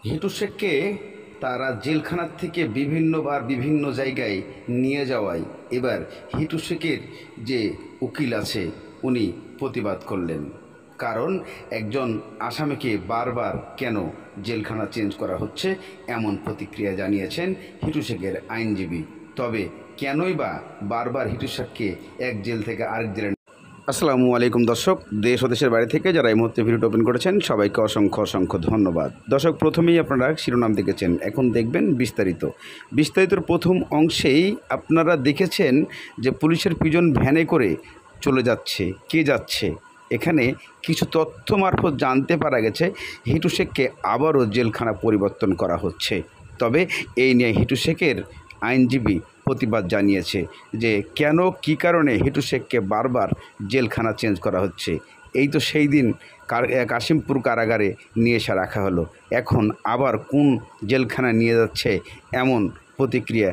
হিটু শেখকে তারা জেলখানার থেকে বিভিন্নবার বিভিন্ন জায়গায় নিয়ে যাওয়ায় এবার হিটু শেখের যে উকিল আছে উনি প্রতিবাদ করলেন। কারণ একজন আসামিকে বারবার কেন জেলখানা চেঞ্জ করা হচ্ছে এমন প্রতিক্রিয়া জানিয়েছেন হিটু শেখের আইনজীবী। তবে কেনই বা বারবার হিটু শেখকে এক জেল থেকে আরেক জেলে। আসসালামু আলাইকুম দর্শক, দেশ ও দেশের বাইরে থেকে যারা এই মুহূর্তে ভিডিওটা ওপেন করেছেন সবাইকে অসংখ্য ধন্যবাদ। দর্শক, প্রথমেই আপনারা শিরোনাম দেখেছেন, এখন দেখবেন বিস্তারিতর প্রথম অংশেই আপনারা দেখেছেন যে পুলিশের পিজন ভ্যানে করে চলে যাচ্ছে, কে যাচ্ছে। এখানে কিছু তথ্য মারফত জানতে পারা গেছে হিটু শেখকে আবারও জেলখানা পরিবর্তন করা হচ্ছে। তবে এই নিয়ে হিটু শেখের আইনজীবী প্রতিবাদ জানিয়েছে যে কেন, কী কারণে হিটু শেখকে বারবার জেলখানা চেঞ্জ করা হচ্ছে। এই তো সেই দিন কাশিমপুর কারাগারে নিয়ে এসে রাখা হলো, এখন আবার কোন জেলখানা নিয়ে যাচ্ছে এমন প্রতিক্রিয়া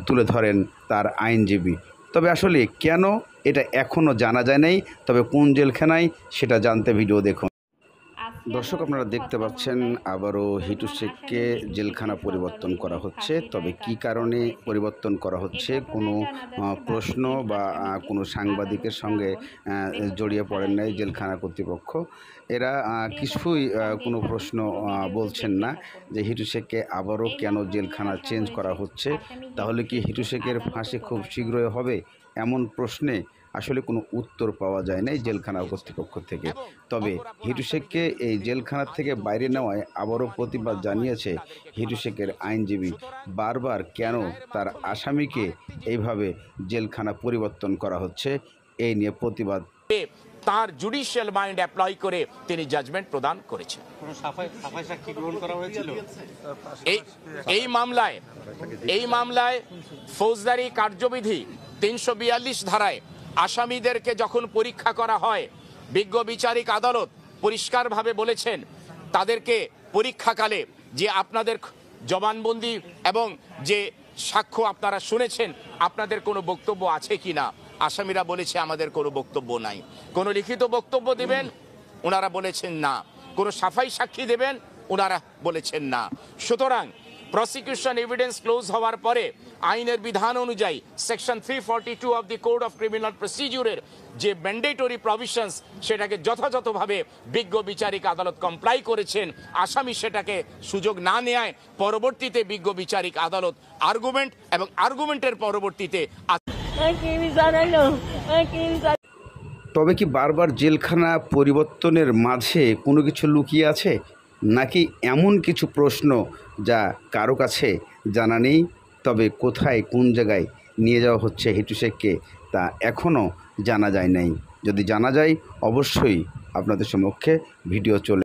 তুলে ধরেন তার আইনজীবী। তবে আসলে কেন এটা এখনও জানা যায় নাই, তবে কোন জেলখানায় সেটা জানতে ভিডিও দেখুন। দর্শক, আপনারা দেখতে পাচ্ছেন আবারও হিটু শেখকে জেলখানা পরিবর্তন করা হচ্ছে। তবে কি কারণে পরিবর্তন করা হচ্ছে কোনো প্রশ্ন বা কোনো সাংবাদিকের সঙ্গে জড়িয়ে পড়েন নাই জেলখানা কর্তৃপক্ষ। এরা কিছুই কোনো প্রশ্ন বলছেন না যে হিটু শেখকে আবারও কেন জেলখানা চেঞ্জ করা হচ্ছে। তাহলে কি হিটু শেখের ফাঁসি খুব শীঘ্রই হবে, এমন প্রশ্নে আসলে কোনো উত্তর পাওয়া যায় না জেলখানা কর্তৃপক্ষ থেকে। তবে হিটু শেখকে এই জেলখানার থেকে বাইরে নেওয়ায় আবারও প্রতিবাদ জানিয়েছে হিটু শেখের আইনজীবী। বারবার কেন তার আসামিকে এইভাবে জেলখানা পরিবর্তন করা হচ্ছে এই নিয়ে প্রতিবাদ। তার জুডিশিয়াল মাইন্ড অ্যাপ্লাই করে তিনি জাজমেন্ট প্রদান করেছেন। এই মামলায় ফৌজদারি কার্যবিধি ৩৪২ ধারায় আসামিদেরকে যখন পরীক্ষা করা হয়, বিজ্ঞ বিচারিক আদালত পরিষ্কারভাবে বলেছেন তাদেরকে পরীক্ষাকালে যে আপনাদের জবানবন্দি এবং যে সাক্ষ্য আপনারা শুনেছেন আপনাদের কোনো বক্তব্য আছে কি না। আসামিরা বলেছে আমাদের কোনো বক্তব্য নাই। কোনো লিখিত বক্তব্য দেবেন, ওনারা বলেছেন না। কোনো সাফাই সাক্ষী দেবেন, ওনারা বলেছেন না। সুতরাং প্রসিকিউশন এভিডেন্স ক্লোজ হওয়ার পরে আইনের বিধান অনুযায়ী section 342 of the code of criminal প্রসিডিউরের যে ম্যান্ডেটরি প্রভিশনস সেটাকে যথাযথভাবে বিজ্ঞ বিচারিক আদালত কমপ্লাই করেছেন। আসামি সেটাকে সুযোগ না নেয় পরবর্তীতে বিজ্ঞ বিচারিক আদালত আর্গুমেন্ট এবং আর্গুমেন্টের পরবর্তীতে। তবে কি বারবার জেলখানা পরিবর্তনের মাঝে কোনো কিছু লুকিয়ে আছে, নাকি এমন কিছু প্রশ্ন যা কারো কাছে জানা নেই? তবে কোথায়, কোন জায়গায় নিয়ে যাওয়া হচ্ছে হিটু শেখকে তা এখনও জানা যায় নাই। যদি জানা যায় অবশ্যই আপনাদের সম্মুখে ভিডিও চলে